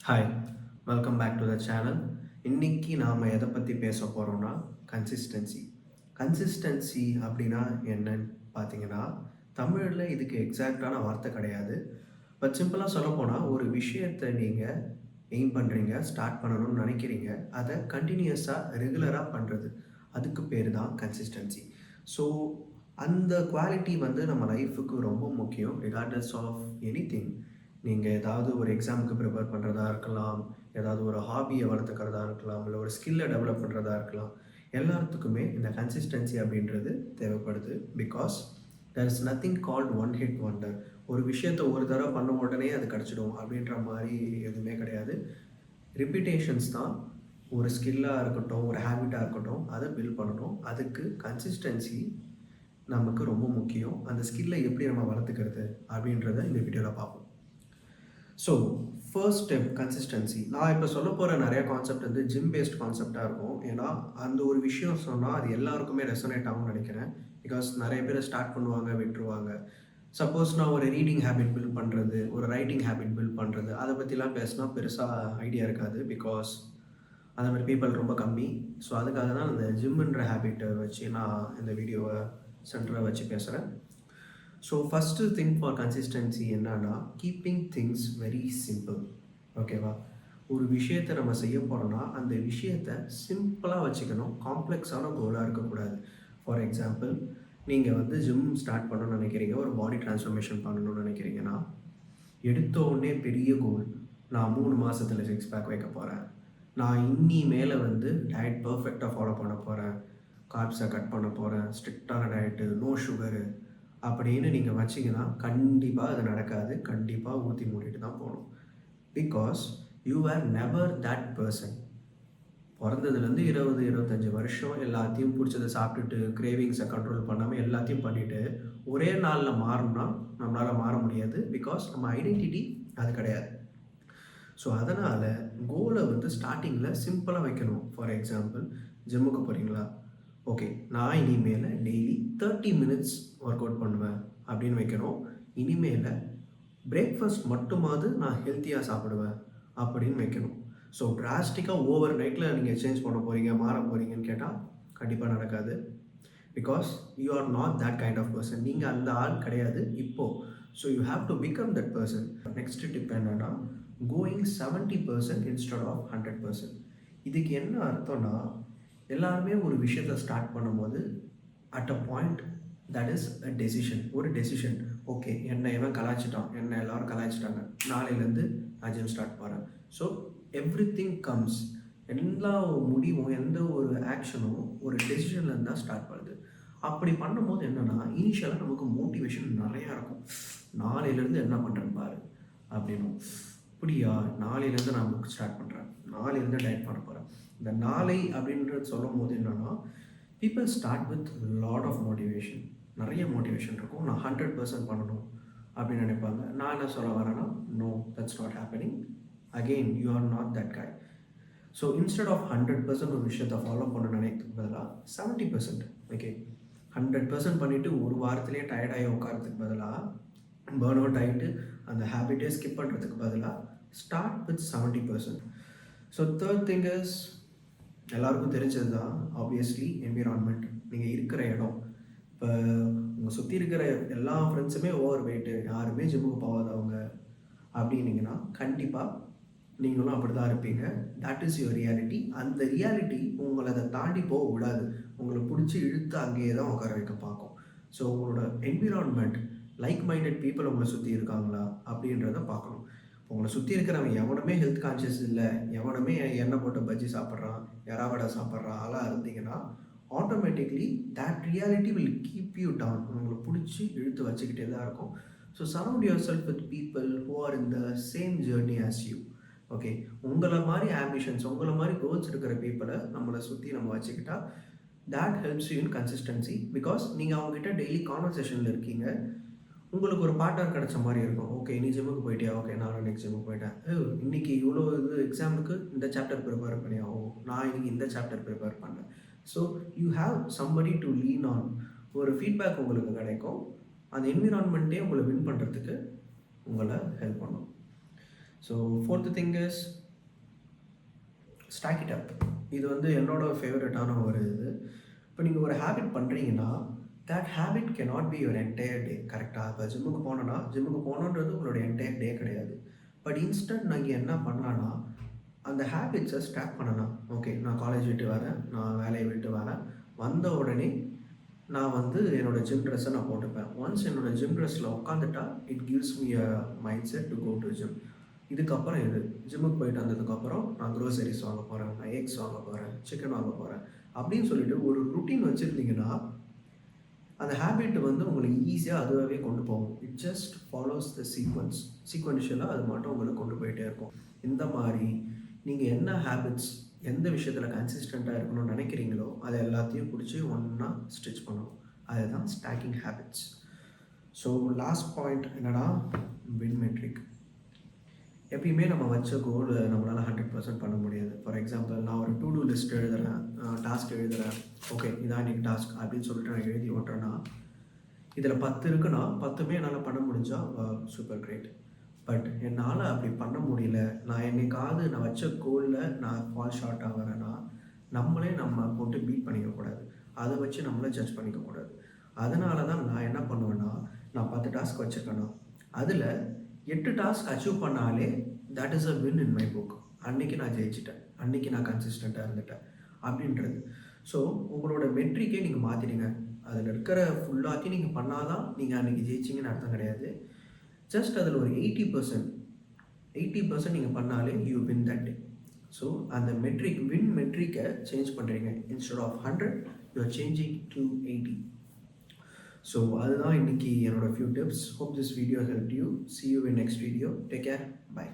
Hi, welcome back to the channel. இன்னைக்கு நாம் எதை பற்றி பேச போகிறோம்னா கன்சிஸ்டன்சி. கன்சிஸ்டன்சி அப்படின்னா என்னன்னு பார்த்தீங்கன்னா, தமிழில் இதுக்கு எக்ஸாக்டான வார்த்தை கிடையாது. பட் சிம்பிளாக சொல்லப்போனால், ஒரு விஷயத்தை நீங்கள் எய்ம் பண்ணுறீங்க, ஸ்டார்ட் பண்ணணும்னு நினைக்கிறீங்க, அதை கண்டினியூஸாக ரெகுலராக பண்ணுறது, அதுக்கு பேர் தான் கன்சிஸ்டன்சி. ஸோ அந்த குவாலிட்டி வந்து நம்ம லைஃபுக்கு ரொம்ப முக்கியம், ரிகார்ட்லெஸ் ஆஃப் எனிதிங். நீங்கள் ஏதாவது ஒரு எக்ஸாமுக்கு ப்ரிப்பேர் பண்ணுறதா இருக்கலாம், ஏதாவது ஒரு ஹாபியை வளர்த்துக்கிறதா இருக்கலாம், இல்லை ஒரு ஸ்கில்லை டெவலப் பண்ணுறதா இருக்கலாம். எல்லாத்துக்குமே இந்த கன்சிஸ்டன்சி அப்படின்றது தேவைப்படுது. Because there is nothing called one hit wonder. ஒரு விஷயத்தை ஒரு தடவை பண்ண உடனே அது கிடச்சிடும் அப்படின்ற மாதிரி எதுவுமே கிடையாது. ரிப்பீட்டேஷன்ஸ் தான் ஒரு ஸ்கில்லாக இருக்கட்டும், ஒரு ஹேபிட்டாக இருக்கட்டும், அதை பில்ட் பண்ணணும். அதுக்கு கன்சிஸ்டன்சி நமக்கு ரொம்ப முக்கியம். அந்த ஸ்கில்லை எப்படி நம்ம வளர்த்துக்கிறது அப்படின்றத இந்த வீடியோவில் பார்ப்போம். So first step consistency. நான் இப்போ சொல்ல போகிற நிறைய கான்செப்ட் வந்து ஜிம் பேஸ்ட் கான்செப்டாக இருக்கும். ஏன்னா அந்த ஒரு விஷயம் சொன்னால் அது எல்லாருக்குமே ரெசனேட் ஆகும்னு நினைக்கிறேன். பிகாஸ் நிறைய பேர் ஸ்டார்ட் பண்ணுவாங்க, விட்டுருவாங்க. சப்போஸ் நான் ஒரு ரீடிங் ஹேபிட் பில்ட் பண்ணுறது, ஒரு ரைட்டிங் ஹேபிட் பில்ட் பண்ணுறது, அதை பற்றிலாம் பேசினா பெருசாக ஐடியா இருக்காது. பிகாஸ் அந்த மாதிரி பீப்புள் ரொம்ப கம்மி. ஸோ அதுக்காக தான் இந்த ஜிம்முன்ற ஹேபிட்டை வச்சு நான் இந்த வீடியோவை சென்டராக வச்சு பேசுகிறேன். So first thing for consistency என்னன்னா, கீப்பிங் திங்ஸ் வெரி சிம்பிள். ஓகேவா? ஒரு விஷயத்தை நம்ம செய்ய போகிறோம்னா அந்த விஷயத்தை சிம்பிளாக வச்சுக்கணும். காம்ப்ளெக்ஸான கோலாக இருக்கக்கூடாது. ஃபார் எக்ஸாம்பிள், நீங்கள் வந்து ஜிம் ஸ்டார்ட் பண்ணணும்னு நினைக்கிறீங்க, ஒரு பாடி ட்ரான்ஸ்ஃபர்மேஷன் பண்ணணும்னு நினைக்கிறீங்கன்னா, எடுத்த உடனே பெரிய கோல், நான் 3 மாதத்தில் 6 பேக் வைக்க போகிறேன், நான் இன்னி மேலே வந்து டயட் பர்ஃபெக்டாக ஃபாலோ பண்ண போகிறேன், கார்ப்ஸை கட் பண்ண போகிறேன், ஸ்ட்ரிக்டான டயட்டு, நோ சுகரு அப்படின்னு நீங்கள் வச்சிங்கன்னா கண்டிப்பாக அது நடக்காது. கண்டிப்பாக ஊற்றி மூடிட்டு தான் போகணும். Because you are never that person. பிறந்ததுலேருந்து 20-25 வருஷம் எல்லாத்தையும் பிடிச்சதை சாப்பிட்டுட்டு, கிரேவிங்ஸை கண்ட்ரோல் பண்ணாமல் எல்லாத்தையும் பண்ணிவிட்டு ஒரே நாளில் மாறணும்னா நம்மளால் மாற முடியாது. பிகாஸ் நம்ம ஐடென்டிட்டி அது கிடையாது. ஸோ அதனால் கோலை வந்து ஸ்டார்டிங்கில் சிம்பிளாக வைக்கணும். ஃபார் எக்ஸாம்பிள், ஜிம்முக்கு போகிறீங்களா? ஓகே, நான் இனிமேல் டெய்லி 30 மினிட்ஸ் ஒர்க் அவுட் பண்ணுவேன் அப்படின்னு வைக்கணும். இனிமேல் பிரேக்ஃபாஸ்ட் மட்டுமாவது நான் ஹெல்த்தியாக சாப்பிடுவேன் அப்படின்னு வைக்கணும். ஸோ டிராஸ்டிக்காக ஓவர் நைட்டில் நீங்கள் சேஞ்ச் பண்ண போகிறீங்க, மாற போகிறீங்கன்னு கேட்டால் கண்டிப்பாக நடக்காது. Because you are not that kind of person. நீங்கள் அந்த ஆள் கிடையாது இப்போது. So you have to become that person. Next tip என்னன்னா, கோயிங் 70% இன்ஸ்டெட் ஆஃப் 100%. இதுக்கு என்ன அர்த்தம்னா, எல்லாருமே ஒரு விஷயத்தை ஸ்டார்ட் பண்ணும்போது at a point that is a decision. ஒரு டெசிஷன். ஓகே, என்னை எவன் கலாய்ச்சிட்டான், என்னை எல்லோரும் கலாய்ச்சிட்டாங்க, நாளையிலேருந்து நான் ஜிம் ஸ்டார்ட் பண்ணுறேன். So everything comes. எல்லா முடிவும், எந்த ஒரு ஆக்ஷனும் ஒரு டெசிஷன்லேருந்து தான் ஸ்டார்ட் பண்ணுது. அப்படி பண்ணும்போது என்னென்னா, இனிஷியலாக நமக்கு மோட்டிவேஷன் நிறையா இருக்கும். நாளையிலேருந்து என்ன பண்ணுறேன்னு பாரு அப்படின்னும். அப்படியா, நாளையிலேருந்து நான் புக் ஸ்டார்ட் பண்ணுறேன், நாளையிலேருந்து டயட் பண்ண போகிறேன். இந்த நாளை அப்படின்றது சொல்லும் போது என்னென்னா, people start with lot of motivation. நிறைய மோட்டிவேஷன் இருக்கும். நான் 100% பண்ணணும் அப்படின்னு நினைப்பாங்க. நான் என்ன சொல்ல வரேன்னா, no, that's not happening. Again, you are not that guy. So instead of 100% ஒரு விஷயத்தை ஃபாலோ பண்ண நினைக்கிறதுக்கு பதிலாக 70%, ஓகே, 100% பண்ணிவிட்டு ஒரு வாரத்திலே டயர்டாகி உட்காரத்துக்கு பதிலாக, பேர்ன் அவுட் ஆகிட்டு அந்த ஹேபிட்டே ஸ்கிப் பண்ணுறதுக்கு பதிலாக start with 70%. So third thing is, எல்லாருக்கும் தெரிஞ்சது தான் ஆப்வியஸ்லி என்விரான்மெண்ட். நீங்கள் இருக்கிற இடம். இப்போ உங்கள் சுற்றி இருக்கிற எல்லா ஃப்ரெண்ட்ஸுமே ஓவர் வெயிட்டு, யாருமே ஜிம்முக்கு போகாதவங்க அப்படின்னீங்கன்னா கண்டிப்பாக நீங்களும் அப்படி தான் இருப்பீங்க. That is your reality. அந்த ரியாலிட்டி உங்களை அதை தாண்டி போக விடாது. உங்களை பிடிச்சி இழுத்து அங்கேயே தான் உட்கார வைக்க பார்க்கும். ஸோ உங்களோட என்விரான்மெண்ட், லைக் மைண்டட் பீப்புள் உங்களை சுற்றி இருக்காங்களா அப்படின்றத பார்க்கணும். உங்களை சுற்றி இருக்கிறவங்க எவனுமே ஹெல்த் கான்ஷியஸ் இல்லை, எவனுமே எண்ணெய் போட்டு பஜ்ஜி சாப்பிட்றான், எறாவடை சாப்பிட்றான், அதெல்லாம் இருந்தீங்கன்னா automatically that reality will keep you down. உங்களை பிடிச்சி இழுத்து வச்சுக்கிட்டே தான் இருக்கும். So surround yourself with people who are in the same journey as you. Okay, உங்களை மாதிரி ஆம்பிஷன்ஸ், உங்களை மாதிரி கோல்ஸ் இருக்கிற பீப்புளை நம்மளை சுற்றி நம்ம வச்சுக்கிட்டா that helps you in consistency. Because நீங்கள் அவங்ககிட்ட டெய்லி கான்வர்சேஷனில் இருக்கீங்க. உங்களுக்கு ஒரு பார்ட்னர் கிடச்ச மாதிரி இருக்கும். ஓகே, நீ ஜிம்முக்கு போயிட்டியா? ஓகே, நான் நெக்ஸ்ட் ஜிம்முக்கு போயிட்டேன். இன்னைக்கு இவ்வளோ இது எக்ஸாமுக்கு இந்த சாப்டர் ப்ரிப்பேர் பண்ணியா? நான் இன்னைக்கு இந்த சாப்டர் ப்ரிப்பேர் பண்ணேன். So you have somebody to lean on. ஒரு ஃபீட்பேக் உங்களுக்கு கிடைக்கும். அந்த என்விரான்மெண்ட்டே உங்களை வின் பண்ணுறதுக்கு உங்களை ஹெல்ப் பண்ணும். So fourth thing is stack it up. இது வந்து என்னோட ஃபேவரட்டான ஒரு இது. இப்போ நீங்கள் ஒரு ஹேபிட் பண்ணுறீங்கன்னா that habit cannot be your entire day. கரெக்டாக இப்போ ஜிம்முக்கு போகணுன்றது உங்களோட என்டையர் டே கிடையாது. பட் இன்ஸ்டன்ட் நீங்கள் என்ன பண்ணலான்னா அந்த ஹேபிட்ஸை ஸ்டாக் பண்ணலாம். ஓகே, நான் காலேஜ் விட்டு வரேன், நான் வேலையை விட்டு வரேன், வந்த உடனே நான் வந்து என்னோடய ஜிம் ட்ரெஸ்ஸை நான் போட்டுப்பேன். ஒன்ஸ் என்னோடய ஜிம் ட்ரெஸ்ஸில் உட்காந்துட்டா it gives me a mindset to go to gym. இதுக்கப்புறம் ஜிம்முக்கு போயிட்டு வந்ததுக்கப்புறம் நான் க்ரோசரிஸ் வாங்க போகிறேன், நான் எக்ஸ் வாங்க போகிறேன், சிக்கன் வாங்க போகிறேன் அப்படின்னு சொல்லிட்டு ஒரு ருட்டீன் வச்சுருந்தீங்கன்னா அந்த ஹேபிட் வந்து உங்களுக்கு ஈஸியாக அதுவாகவே கொண்டு போகும். இட் ஜஸ்ட் ஃபாலோஸ் த சீக்வென்ஷியலாக அது மட்டும் உங்களை கொண்டு போயிட்டே இருக்கும். இந்த மாதிரி நீங்கள் என்ன ஹேபிட்ஸ் எந்த விஷயத்தில் கன்சிஸ்டண்ட்டாக இருக்கணும்னு நினைக்கிறீங்களோ அதை எல்லாத்தையும் பிடிச்சி ஒன்றா ஸ்டிச் பண்ணணும். அதுதான் stacking habits. So last point என்னன்னா வின் மெட்ரிக். எப்பயுமே நம்ம வச்ச கோல் நம்மளால் 100% பண்ண முடியாது. ஃபார் எக்ஸாம்பிள், நான் ஒரு டூ லிஸ்ட் எழுதுகிறேன், டாஸ்க் எழுதுகிறேன். ஓகே, இதான் இன்றைக்கி டாஸ்க் அப்படின்னு சொல்லிட்டு நான் எழுதி ஓட்டுறேன்னா இதில் 10 இருக்குன்னா 10மே என்னால் பண்ண முடிஞ்சால் சூப்பர் கிரேட். பட் என்னால் அப்படி பண்ண முடியல, நான் என்னைக்காவது நான் வச்ச கோலில் நான் ஃபால் ஷார்ட் ஆகிறேன்னா நம்ம போட்டு பீட் பண்ணிக்கக்கூடாது, அதை வச்சு நம்மளை ஜட்ஜ் பண்ணிக்கக்கூடாது. அதனால தான் நான் என்ன பண்ணுவேன்னா, நான் 10 டாஸ்க் வச்சுருக்கேன்னா அதில் 8 டாஸ்க் அச்சீவ் பண்ணாலே that is a win in my book. அன்றைக்கி நான் ஜெயிச்சிட்டேன், அன்றைக்கி நான் கன்சிஸ்டண்ட்டாக இருந்துட்டேன் அப்படின்றது. ஸோ உங்களோட மெட்ரிக்கே நீங்கள் மாற்றிடுங்க. அதில் இருக்கிற ஃபுல்லாத்தையும் நீங்கள் பண்ணாதான் நீங்கள் அன்றைக்கி ஜெயிச்சிங்கன்னு அர்த்தம் கிடையாது. ஜஸ்ட் அதில் ஒரு 80% நீங்கள் பண்ணாலே you win that day. So அந்த வின் மெட்ரிக்கை சேஞ்ச் பண்ணுறீங்க. Instead of 100 you are changing to 80. ஸோ அதுதான் இன்றைக்கி என்னோடய few tips. Hope this video help you. See you in next video. Take care. Bye.